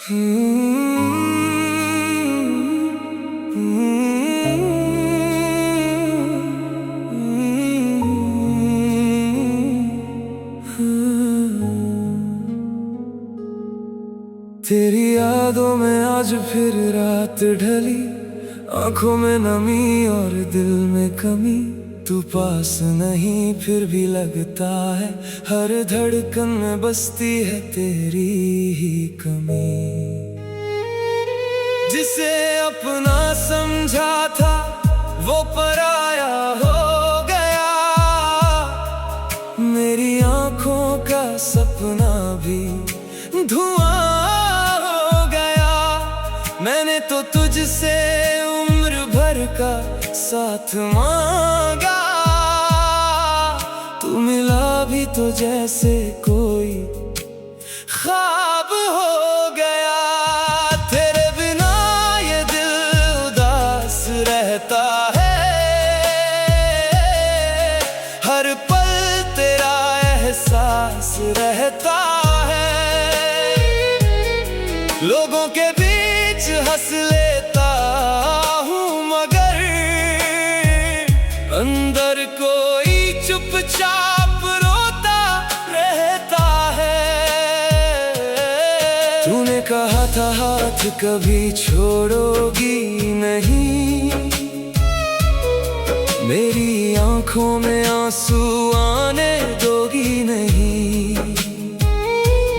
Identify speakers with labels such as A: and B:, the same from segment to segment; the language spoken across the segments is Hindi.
A: तेरी यादों में आज फिर रात ढली, आंखों में नमी और दिल में कमी। तू पास नहीं फिर भी लगता है, हर धड़कन में बसती है तेरी ही कमी। जिसे अपना समझा था वो पराया हो गया, मेरी आंखों का सपना भी धुआं हो गया। मैंने तो तुझसे उम्र भर का साथ मांगा, तू मिला भी तो जैसे कोई ख्वाब हो गया। तेरे बिना ये दिल उदास रहता है, हर पल तेरा एहसास रहता है। लोगों के बीच हंस लेता हूँ मगर अंदर कोई चुपचाप रोता रहता है। तूने कहा था हाथ कभी छोड़ोगी नहीं, मेरी आंखों में आंसू आने दोगी नहीं।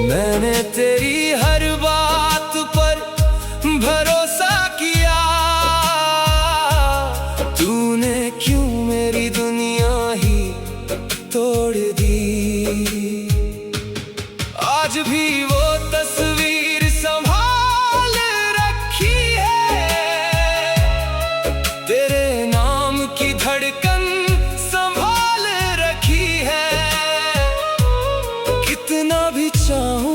A: मैंने तेरी हर बात पर भरोसा किया, तूने क्यों मेरी दुनिया ही तोड़ दी। आज भी वो तस्वीर संभाल रखी है, तेरे नाम की धड़कन संभाल रखी है। कितना भी चाहूं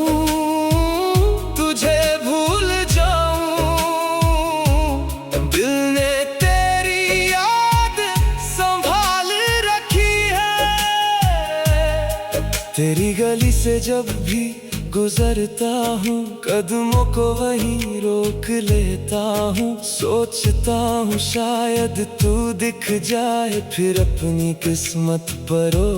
A: तुझे भूल जाऊं, दिल ने तेरी याद संभाल रखी है। तेरी गली से जब भी गुजरता हूँ, कदमों को वहीं रोक लेता हूँ। सोचता हूँ शायद तू दिख जाए, फिर अपनी किस्मत परो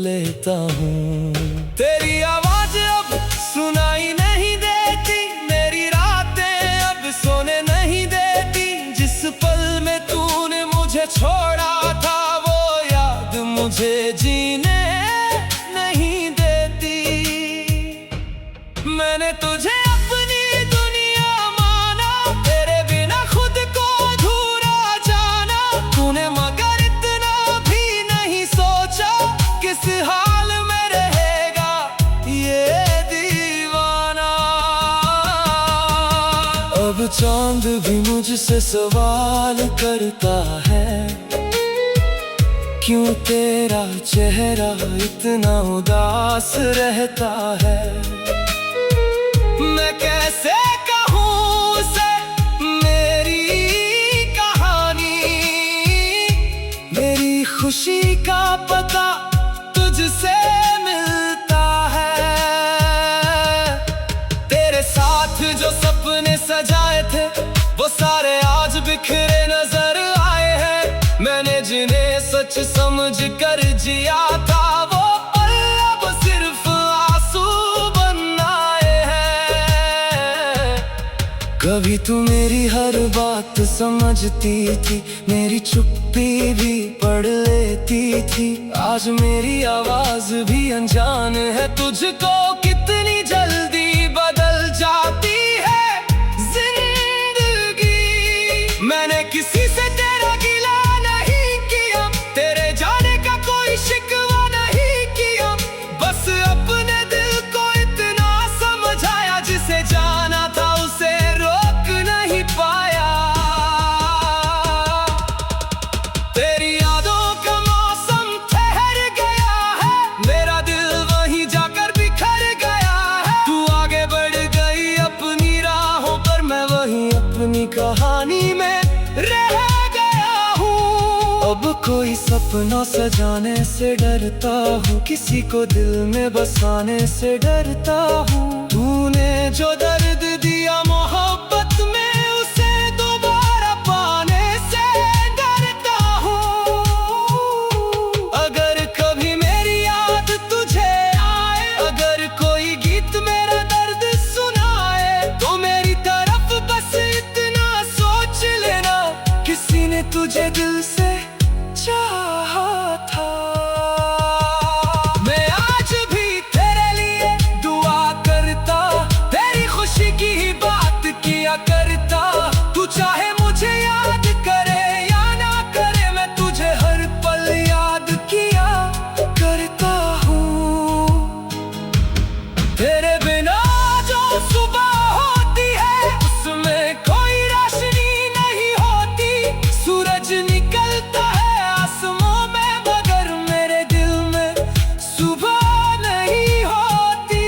A: लेता हूँ। तेरी आवाज अब सुनाई नहीं देती, मेरी रातें अब सोने नहीं देती। जिस पल में तूने मुझे छोड़ा था, वो याद मुझे जीने नहीं देती। मैंने तुझे अपनी दुनिया माना, तेरे बिना खुद को अधूरा जाना। तूने मगर इतना भी नहीं सोचा, किस हाल में रहेगा ये दीवाना। अब चांद भी मुझसे सवाल करता है, क्यों तेरा चेहरा इतना उदास रहता है। मैं कैसे कहूँ उसे मेरी कहानी, मेरी खुशी का पता तुझसे मिलता है। तेरे साथ जो सपने सजाए थे, वो सारे आज बिखरे नजर आए हैं। मैंने जिन्हें सच समझ कर जिया था, वो पल अब सिर्फ आंसू बन आए हैं। कभी तू मेरी हर बात समझती थी, मेरी चुप्पी भी पढ़ लेती थी। आज मेरी आवाज भी अनजान है, तुझको कितनी जल्दी बदल जाती है जिंदगी। मैंने किसी से तेरा गिला नहीं किया, तेरे जाने का कोई शिकवा नहीं किया। बस अपने दिल को इतना समझाया, जिसे जाना था उसे रोक नहीं पाया। तेरी यादों का मौसम ठहर गया है, मेरा दिल वहीं जाकर बिखर गया सपना सजाने से डरता हूँ, किसी को दिल में बसाने से डरता हूँ। तूने जो दर्द दिया मोहब्बत में, उसे दोबारा पाने से डरता हूँ। अगर कभी मेरी याद तुझे आए, अगर कोई गीत मेरा दर्द सुनाए, तो मेरी तरफ बस इतना सोच लेना, किसी ने तुझे दिल से चाहा था। मैं आज भी तेरे लिए दुआ करता, तेरी खुशी की ही बात किया करता। तू चाहे मुझे याद करे या ना करे, मैं तुझे हर पल याद किया करता हूँ। तेरे बिना जो सुबह होती है, उसमें कोई रोशनी नहीं होती। सूरज निकलता है आसमां में, मगर मेरे दिल में सुबह नहीं होती।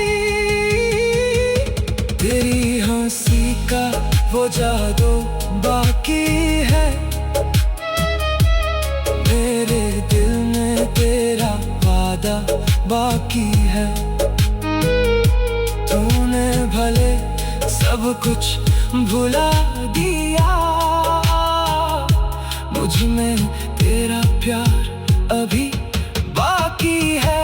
A: तेरी हंसी का वो जादू बाकी है, मेरे दिल में तेरा वादा बाकी है। तूने भले सब कुछ भुला दिया, मुझ में तेरा प्यार अभी बाकी है।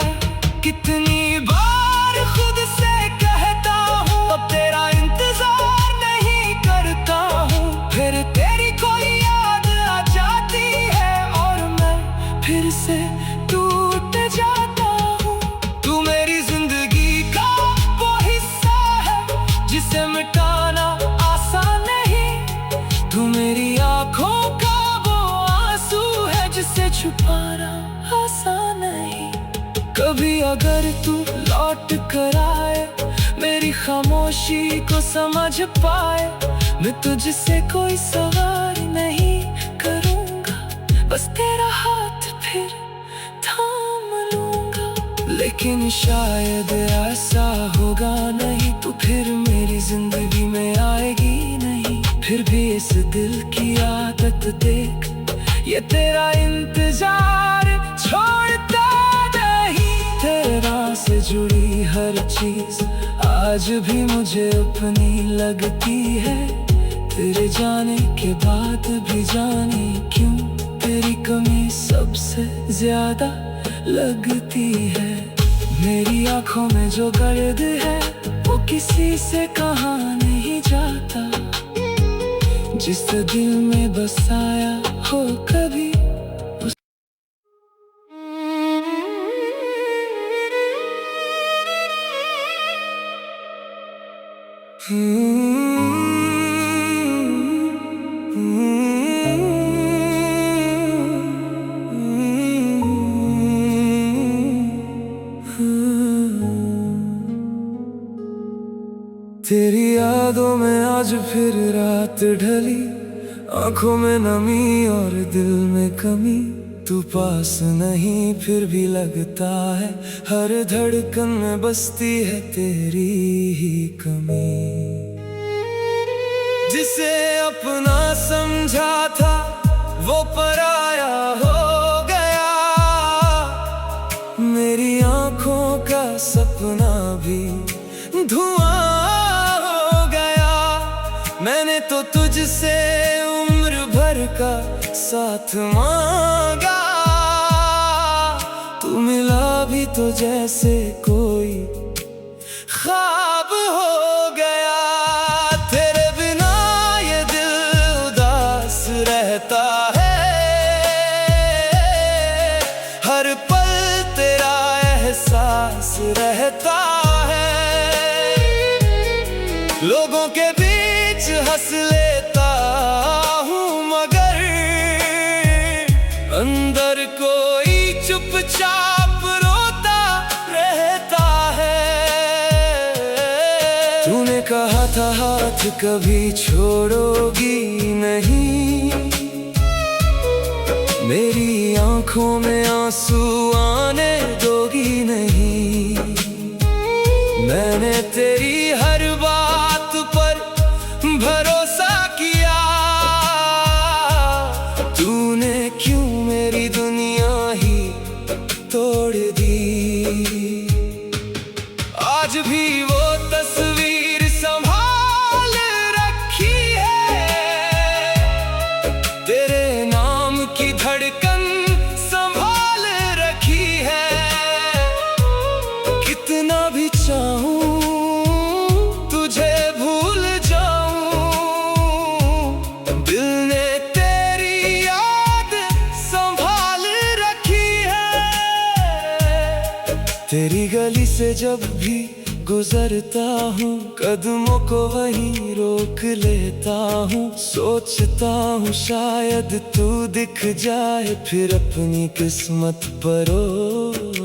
A: कितनी बार खुद से कहता हूँ, अब तेरा इंतजार नहीं करता हूँ। फिर तेरी कोई याद आ जाती है और मैं फिर से टूट जाता हूँ। तू मेरी जिंदगी का वो हिस्सा है, जिसे मिटाना आसान नहीं। तू मेरी आंखों का वो आंसू है, जिसे छुपाना आसान नहीं। कभी अगर तू लौट कर आए, मेरी खामोशी को समझ पाए, मैं तुझसे कोई सवाल नहीं करूँगा, बस तेरा हाथ फिर थाम लूँगा। लेकिन शायद ऐसा होगा नहीं, तू फिर मेरी जिंदगी में आएगी नहीं। फिर भी इस दिल की आदत देख, ये तेरा इंतजार छोड़ता नहीं। तेरा से जुड़ी हर चीज आज भी मुझे अपनी लगती है। तेरे जाने के बाद भी जाने क्यों, तेरी कमी सबसे ज्यादा लगती है। मेरी आंखों में जो गर्द है, वो किसी से कहा नहीं जाता। जिस दिल में बसाया हो कभी, तेरी यादों में आज फिर रात ढली, आंखों में नमी और दिल में कमी। तू पास नहीं फिर भी लगता है, हर धड़कन में बसती है तेरी ही कमी। जिसे अपना समझा था वो पराया हो गया, मेरी आंखों का सपना भी धुआं हो गया। मैंने तो तुझसे उम्र भर का साथ मांगा, तू मिला भी तो जैसे कोई ख्वाब हो गया। तेरे बिना ये दिल उदास रहता है, हर पल तेरा एहसास रहता है। लोगों के बीच हंस लेता हूँ, मगर अंदर कोई चुपचाप रोता रहता है। तूने कहा था हाथ कभी छोड़ोगी नहीं, मेरी आंखों में आंसू आने दोगी नहीं। मैंने तेरी हर बात पर भरोसा किया, तूने क्यों मेरी दुनिया तोड़ दी। आज भी वो तस्वीर संभाल रखी है, तेरे नाम की धड़कन संभाल रखी है। कितना भी चाहूं तुझे भूल जाऊं, दिल ने तेरी याद संभाल रखी है। तेरी गली से जब भी गुजरता हूँ, कदमों को वहीं रोक लेता हूँ। सोचता हूँ शायद तू दिख जाए, फिर अपनी किस्मत परो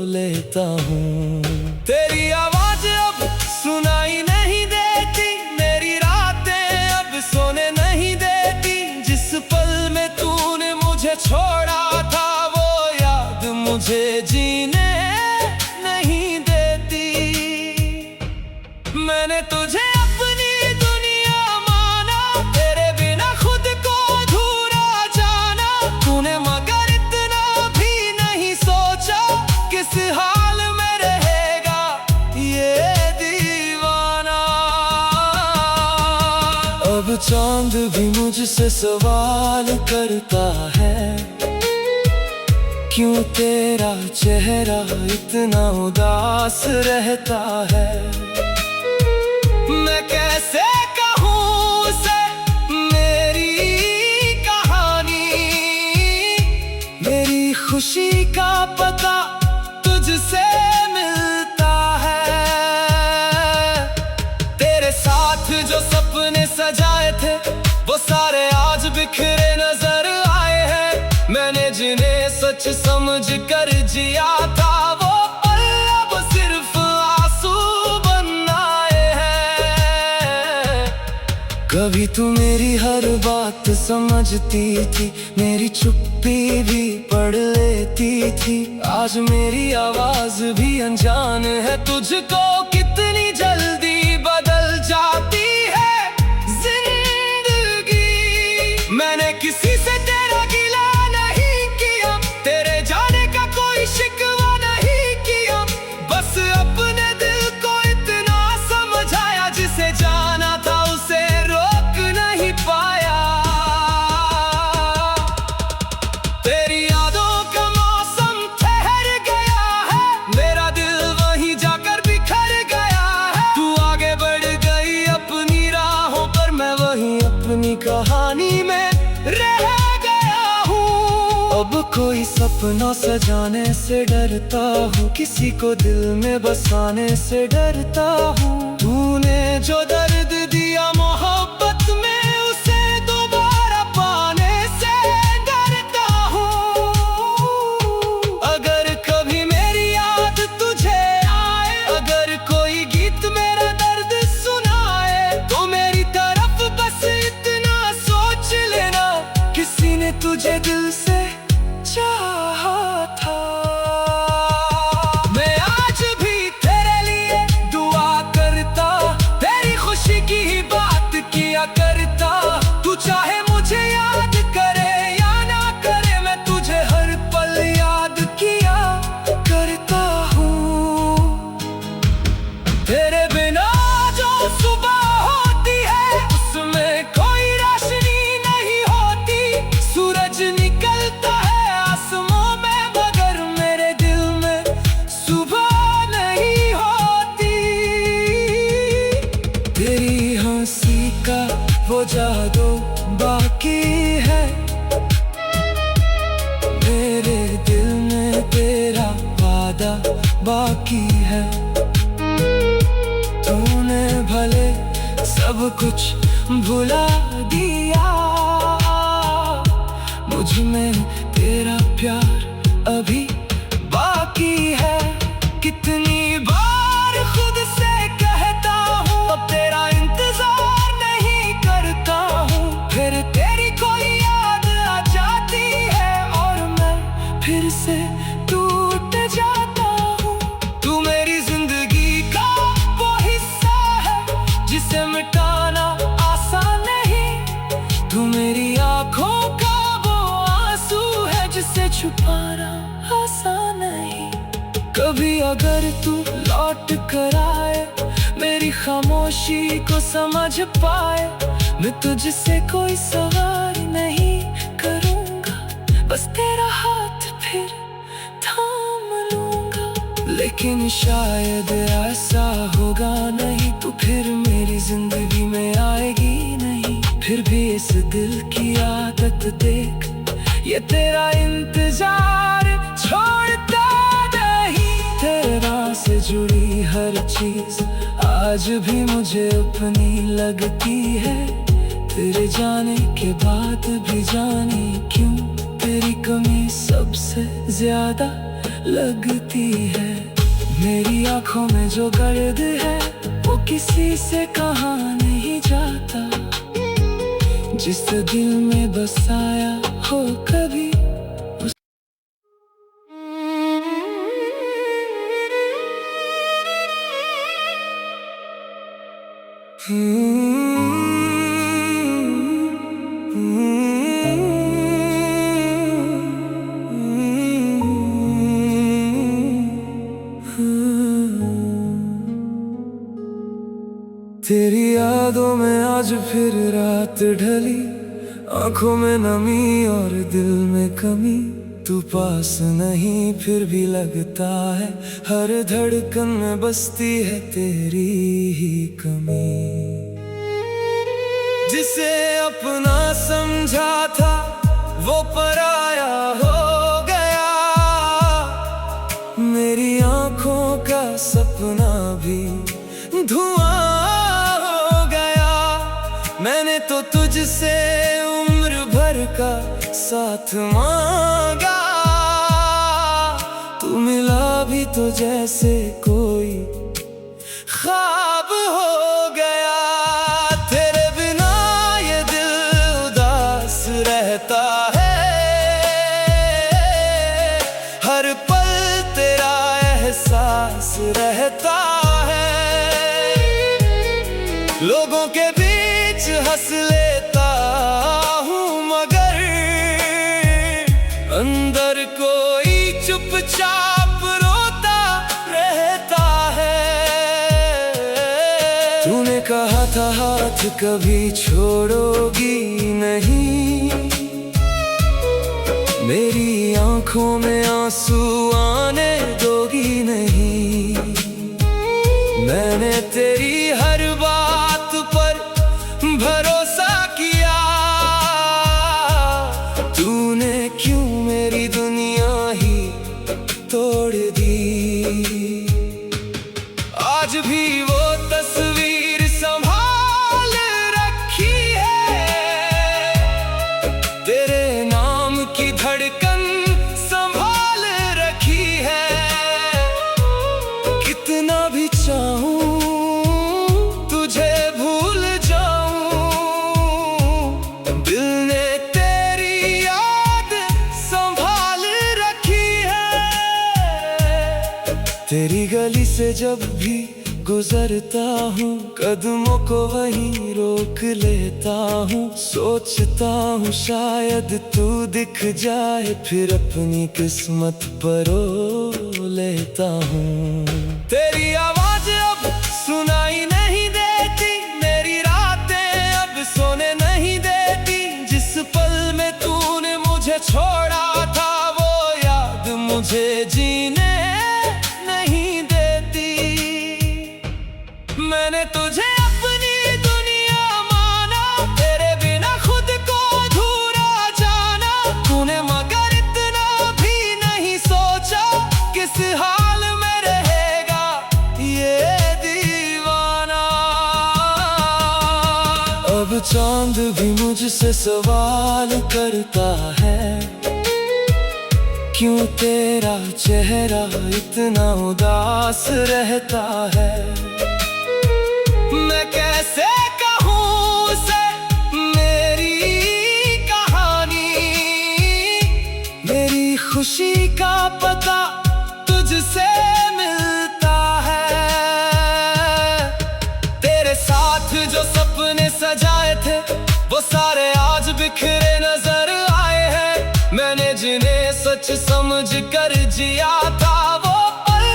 A: लेता हूँ। तेरी आवाज अब सुनाई नहीं देती, मेरी रातें अब सोने नहीं देती। जिस पल में तूने मुझे छोड़ा था, वो याद मुझे जीने नहीं देती। मैंने तुझे अपनी दुनिया माना, तेरे बिना खुद को अधूरा जाना। तूने मगर इतना भी नहीं सोचा, किस हाल में रहेगा ये दीवाना। अब चांद भी मुझसे सवाल करता है, क्यों तेरा चेहरा इतना उदास रहता है। मैं कैसे कहूँ उसे मेरी कहानी, मेरी खुशी का पता तुझसे मिलता है। तेरे साथ जो सपने सजाए थे, वो सारे आज बिखरे नजर आए हैं। मैंने जिन्हें सच समझ कर जिया था, वो पल अब सिर्फ आंसू बन आए हैं। कभी तू मेरी हर बात समझती थी, मेरी चुप्पी भी पढ़ लेती थी। आज मेरी आवाज भी अनजान है, तुझको कितनी जल्दी बदल जाती है जिंदगी। मैंने किसी से तेरा गिला नहीं किया, तेरे जाने का कोई शिकवा नहीं किया। बस अपने दिल को इतना समझाया, जिसे जाना था उसे रोक नहीं पाया। तेरी यादों का मौसम ठहर गया है, मेरा दिल वहीं जाकर बिखर गया है। तू आगे बढ़ गई अपनी राहों पर, मैं वहीं अपनी कहानी में रह गया हूँ। अब कोई सपना सजाने से डरता हूँ, किसी को दिल में बसाने से डरता हूँ। तूने जो दर्द दिया मोहब्बत में, उसे दोबारा पाने से डरता हूँ। अगर कभी मेरी याद तुझे आए, अगर कोई गीत मेरा दर्द सुनाए, तो मेरी तरफ बस इतना सोच लेना, किसी ने तुझे दिल से चाहा था। मैं आज भी तेरे लिए दुआ करता, तेरी खुशी की ही बात किया करता। तू चाहे मुझे याद करे या ना करे, मैं तुझे हर पल याद किया करता हूँ। तेरे बिना जो सुबह होती है, उसमें कोई रोशनी नहीं होती। सूरज निकलता है आसमां में, मगर मेरे दिल में सुबह नहीं होती। तेरी हंसी का वो जादू बाकी है, मेरे दिल में तेरा वादा बाकी है। तूने भले सब कुछ भुला दिया, मुझ में तेरा प्यार अभी बाकी है। कितनी बार खुद से कहता हूँ, अब तेरा इंतजार नहीं करता हूँ। फिर तेरी कोई याद आ जाती है, और मैं फिर से टूट जाता हूँ। तू मेरी जिंदगी का वो हिस्सा है, जिसे मिटाना आसान नहीं। तू मेरी आंखों का वो आंसू है, जिसे छुपाना आसान नहीं। कभी अगर तू लौट कर आए, मेरी खामोशी को समझ पाए, मैं तुझसे कोई सवाल नहीं करूँगा, बस तेरा हाथ फिर थाम लूँगा। लेकिन शायद ऐसा होगा नहीं, तू फिर मेरी जिंदगी में आएगी नहीं। फिर भी इस दिल की आदत देख, ये तेरा इंतजार छोड़ता नहीं। तेरा से जुड़ी हर चीज आज भी मुझे अपनी लगती है, तेरे जाने के बाद भी जाने क्यों तेरी कमी सबसे ज्यादा लगती है। मेरी आंखों में जो गर्द है वो किसी से कहा नहीं जाता, जिस दिल में बसाया हो कभी तेरी यादों में आज फिर रात ढली, आंखों में नमी और दिल में कमी। तू पास नहीं फिर भी लगता है, हर धड़कन में बसती है तेरी ही कमी। जिसे अपना समझा था वो पराया हो गया, मेरी आंखों का सपना भी धुआं हो गया। मैंने तो तुझसे उम्र भर का साथ मांगा, तू मिला भी तो जैसे कोई ख्वाब हो गया। तेरे बिना ये दिल उदास रहता है, हर पल तेरा एहसास रहता है। लोगों के बीच हंस लेता हूँ मगर अंदर कोई चुपचाप रोता रहता है। तूने कहा था हाथ कभी छोड़ोगी नहीं, मेरी आंखों में आंसू आने दोगी नहीं। मैंने तेरी हर बात पर भरोसा किया, तूने क्यों मेरी दुनिया ही तोड़ दी। आज भी वो तस्वीर संभाल रखी है, तेरे नाम की धड़कन संभाल रखी है। कितना भी चाहूं तुझे भूल जाऊं, दिल ने तेरी याद संभाल रखी है। तेरी गली से जब भी गुजरता हूँ, कदमों को वहीं रोक लेता हूँ। सोचता हूँ शायद तू दिख जाए, फिर अपनी किस्मत परो लेता हूँ। तेरी आवाज अब सुनाई नहीं देती, मेरी रातें अब सोने नहीं देती। जिस पल में तूने मुझे छोड़ा था वो याद मुझे जीने नहीं देती। मैंने तुझे अपनी दुनिया माना, तेरे बिना खुद को अधूरा जाना। तूने मगर इतना भी नहीं सोचा किस हाल में रहेगा ये दीवाना। अब चांद भी मुझसे सवाल करता है, क्यों तेरा चेहरा इतना उदास रहता है। मैं कैसे कहूँ उसे मेरी कहानी, मेरी खुशी का पता तुझसे मिलता है। तेरे साथ जो सपने सजाए थे वो सारे आज बिखरे नजर आए हैं। मैंने जिन्हें सच समझ कर जिया था वो पल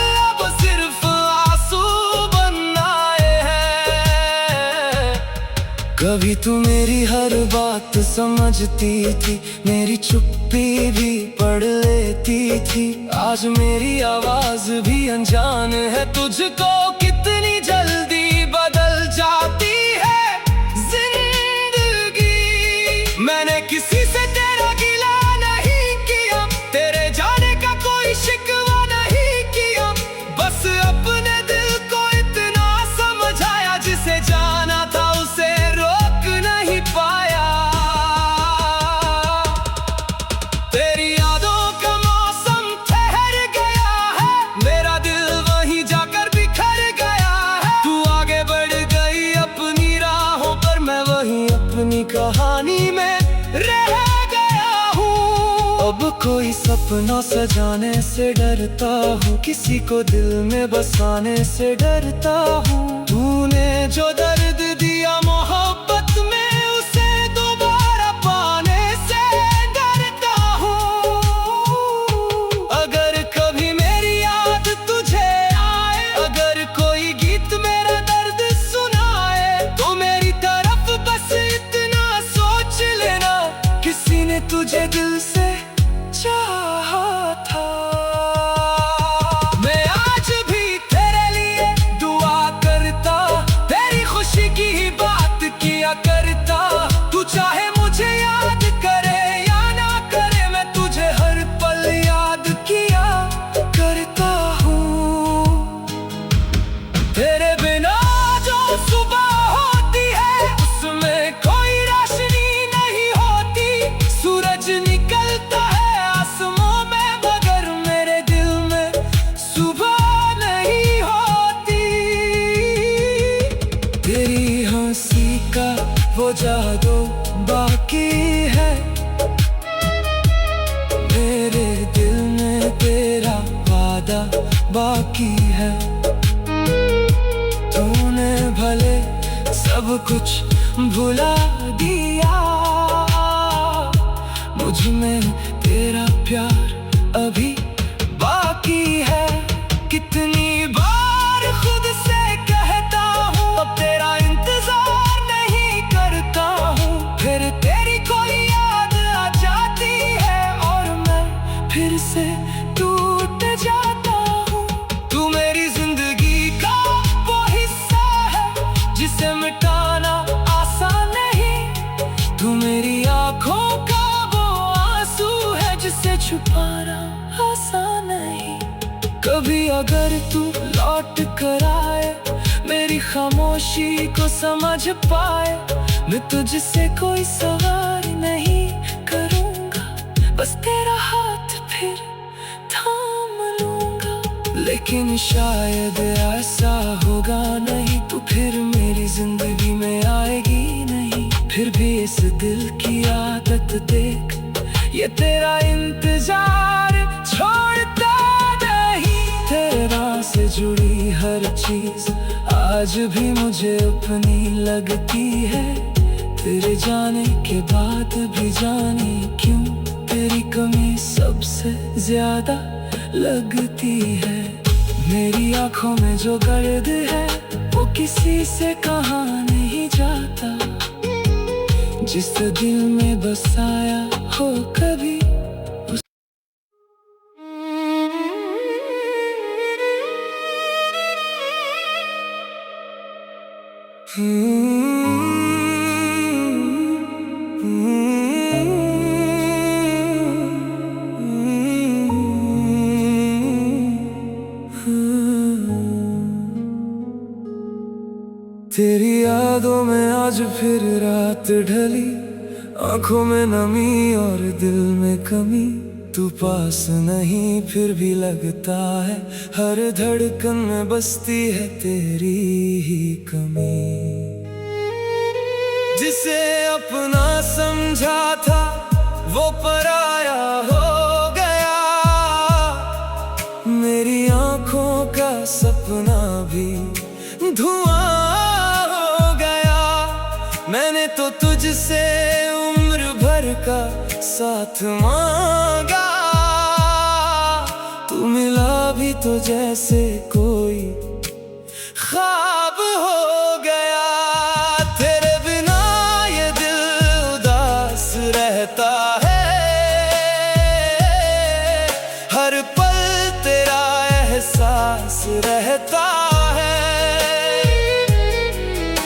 A: कभी तू मेरी हर बात समझती थी, मेरी चुप्पी भी पढ़ लेती थी। आज मेरी आवाज भी अनजान है तुझको, कितनी जल्दी बदल जाती है जिंदगी। मैंने किसी से तेरा गिला नहीं किया, तेरे जाने का कोई शिकवा नहीं किया। बस अपने दिल को इतना समझाया, जिसे जाना था उसे रोक नहीं पाया। तेरी यादों का मौसम ठहर गया है, मेरा दिल वहीं जाकर बिखर गया है। तू आगे बढ़ गई अपनी राहों पर, मैं वहीं अपनी कहानी में रह गया हूँ। अब कोई सपना सजाने से डरता हूँ, किसी को दिल में बसाने से डरता हूँ। तूने जो दर्द दिया मोहब्बत में, उसे दोबारा पाने से डरता हूँ। अगर कभी मेरी याद तुझे आए, अगर कोई गीत मेरा दर्द सुनाए, तो मेरी तरफ बस इतना सोच लेना, किसी ने तुझे दिल से चाहा था। मैं आज भी तेरे लिए दुआ करता, तेरी खुशी की ही बात किया करता। तू चाहे मुझे याद करे या ना करे, मैं तुझे हर पल याद किया करता हूँ। तेरे बिना जो सुबह होती है, उसमें कोई रोशनी नहीं होती। सूरज निकलता है आसमां में, मगर मेरे दिल में सुबह नहीं होती। तेरी हंसी का वो जादू बाकी है, मेरे दिल में तेरा वादा बाकी है। तूने भले सब कुछ भुला दिया, मुझ में तेरा प्यार अभी बाकी है। कितनी बार खुद से कहता हूँ, अब तेरा इंतजार नहीं करता हूँ। फिर तेरी कोई याद आ जाती है, और मैं फिर से टूट जाता हूँ। तू मेरी जिंदगी का वो हिस्सा है, जिसे मिटाना आसान नहीं। तू मेरी आंखों का वो आंसू है, जिसे छुपाना आसान नहीं। कभी अगर तू लौट कर आए, मेरी खामोशी को समझ पाए, मैं तुझसे कोई सवाल नहीं करूँगा, बस तेरा हाथ फिर थाम लूँगा। लेकिन शायद ऐसा होगा नहीं, तू फिर मेरी जिंदगी में आएगी नहीं। फिर भी इस दिल की आदत देख, ये तेरा इंतजार छोड़ता नहीं। तेरा से जुड़ी हर चीज आज भी मुझे अपनी लगती है। तेरे जाने के बाद भी जाने क्यों, तेरी कमी सबसे ज्यादा लगती है। मेरी आंखों में जो गर्द है, वो किसी से कहा नहीं जाता। जिस दिल में बसाया हो कभी, तेरी यादों में आज फिर रात ढली, आंखों में नमी और दिल में कमी। तू पास नहीं फिर भी लगता है, हर धड़कन में बसती है तेरी ही कमी। जिसे अपना समझा था वो पराया हो गया, मेरी आंखों का सपना भी धुआं हो गया। मैंने तो तुझसे उम्र भर का साथ मांगा, तू मिला भी तो जैसे कोई ख्वाब हो गया। तेरे बिना रहता है।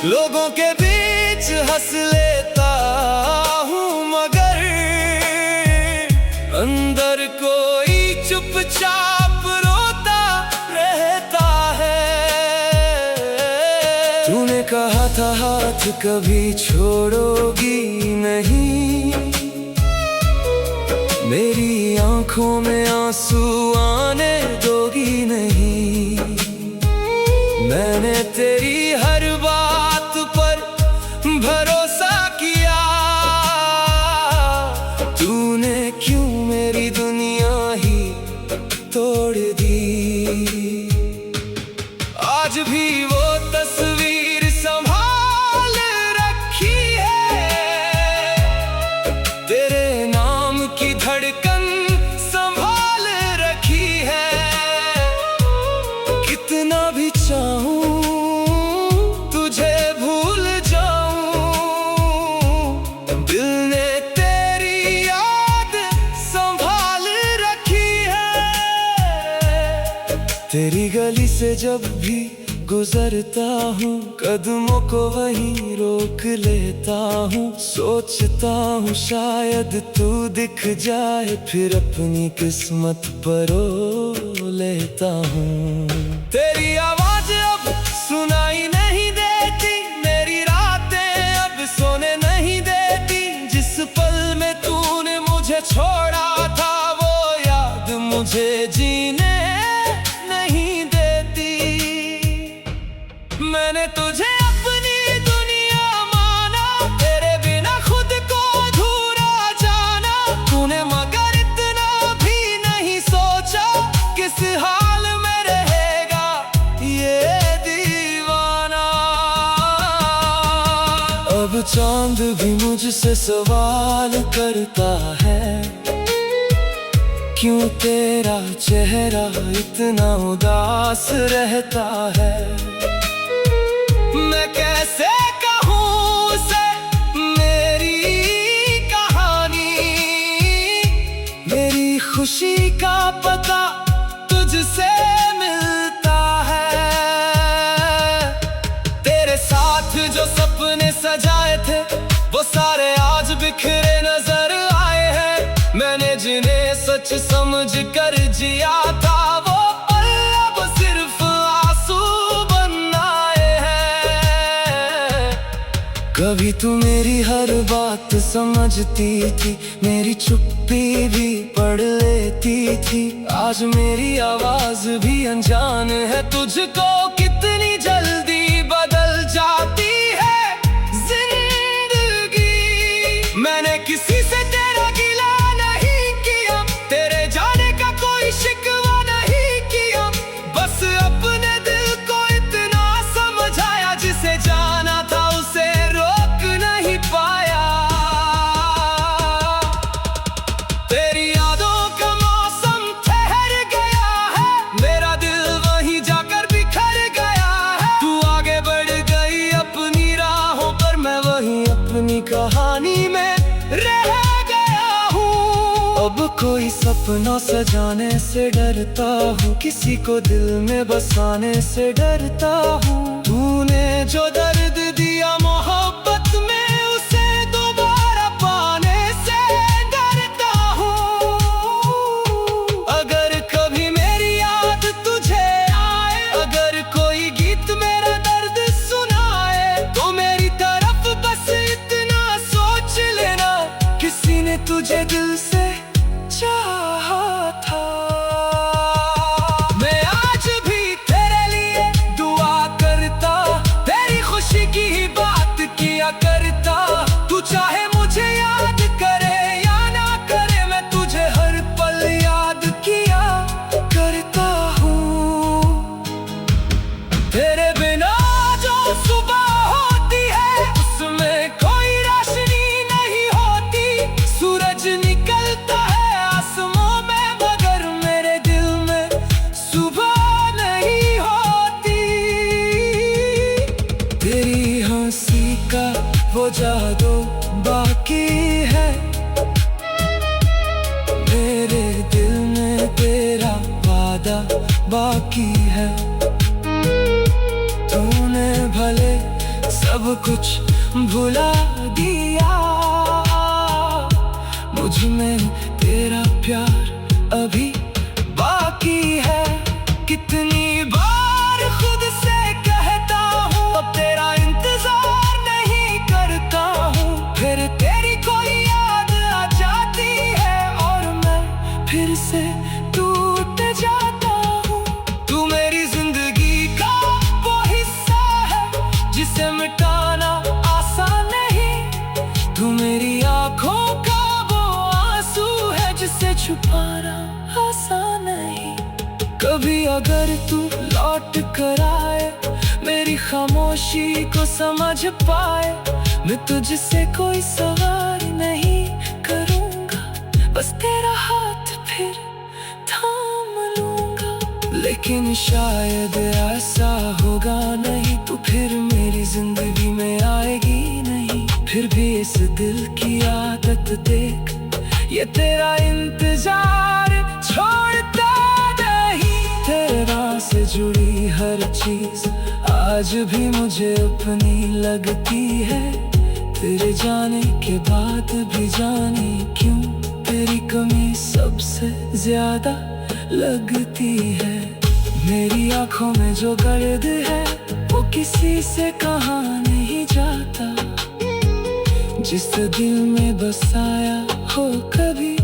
A: लोगों के बीच हंस लेता हूँ मगर अंदर कोई चुपचाप रोता रहता है। तूने कहा था हाथ कभी छोड़ोगी नहीं, मेरी आंखों में आंसू आने दोगी नहीं। मैंने तेरी हर बात पर भरोसा किया, तूने क्यों मेरी दुनिया ही तोड़ दी। आज भी वो तस्वीर संभाल रखी है, तेरे नाम की धड़कन संभाल रखी है। कितना भी चाहूं तुझे भूल जाऊं, दिल ने तेरी याद संभाल रखी है। तेरी गली से जब भी गुजरता हूँ, कदमों को वहीं रोक लेता हूँ। सोचता हूँ शायद तू दिख जाए, फिर अपनी किस्मत परो लेता हूँ। तेरी आवाज अब सुनाई नहीं देती, मेरी रातें अब सोने नहीं देती। जिस पल में तूने मुझे छोड़ा था, वो याद मुझे जीने नहीं देती। मैंने तुझे अपनी दुनिया माना, तेरे बिना खुद को अधूरा जाना। तूने मगर इतना भी नहीं सोचा, किस हाल में रहेगा ये दीवाना। अब चांद भी मुझसे सवाल करता है, क्यों तेरा चेहरा इतना उदास रहता है। मैं कैसे कहूँ उसे मेरी कहानी, मेरी खुशी का पता तुझसे मिलता है। तेरे साथ जो सपने सजाए थे, वो सारे आज बिखरे नजर आए हैं। मैंने जिन्हें सच समझ कर जिया था, वो पल अब सिर्फ आंसू बन आए हैं। कभी तू मेरी हर बात समझती थी, मेरी चुप्पी भी पढ़ लेती थी। आज मेरी आवाज भी अनजान है, तुझको कितनी जल्दी बदल जाती है जिंदगी। मैंने किसी से तेरा गिला नहीं किया, तेरे जाने का कोई शिकवा नहीं किया। बस अपने दिल को इतना समझाया, जिसे जाना था उसे रोक नहीं पाया। तेरी यादों का मौसम ठहर गया है, मेरा दिल वहीं जाकर बिखर गया है। तू आगे बढ़ गई अपनी राहों पर, मैं वहीं अपनी कहानी में रह गया हूँ। अब कोई सपना सजाने से डरता हूँ, किसी को दिल में बसाने से डरता हूँ। तूने जो दर्द दिया मोहब्बत में, उसे दोबारा पाने से डरता हूँ। अगर कभी मेरी याद तुझे आए, अगर कोई गीत मेरा दर्द सुनाए, तो मेरी तरफ बस इतना सोच लेना, किसी ने तुझे दिल से चाहा था। मैं आज भी तेरे लिए दुआ करता, तेरी खुशी की ही बात किया करता। तू चाहे मुझे याद करे या ना करे, मैं तुझे हर पल याद किया करता हूँ। तेरे बिना जो सुबह होती है, उसमें कोई रोशनी नहीं होती। सूरज निकलता है आसमां में, मगर मेरे दिल में सुबह नहीं होती। तेरी हंसी का वो जादू बाकी है, मेरे दिल में तेरा वादा बाकी है। कुछ भुला दिया। मुझ में तेरा प्यार अभी बाकी है। कितनी बार खुद से कहता हूँ अब तेरा इंतजार नहीं करता हूँ, फिर तेरी कोई याद आ जाती है और मैं फिर से टूट जाता हूँ। तू मेरी जिंदगी का वो हिस्सा है जिसे मिटाना आसान नहीं। तू मेरी आंखों का वो आंसू है जिसे छुपाना आसान नहीं। कभी अगर तू लौट कर आए, मेरी खामोशी को समझ पाए, मैं तुझसे कोई सवाल नहीं करूँगा, बस तेरा हाथ फिर थाम लूँगा। लेकिन शायद ऐसा होगा नहीं, तू फिर मेरी जिंदगी में आएगी नहीं। फिर भी इस दिल की आदत देख, ये तेरा इंतजार छोड़ता नहीं। तेरा से जुड़ी हर चीज आज भी मुझे अपनी लगती है। तेरे जाने के बाद भी जाने क्यों तेरी कमी सबसे ज्यादा लगती है। मेरी आंखों में जो गर्द है वो किसी से कहा नहीं जाता। जिस दिल में बसाया हो कभी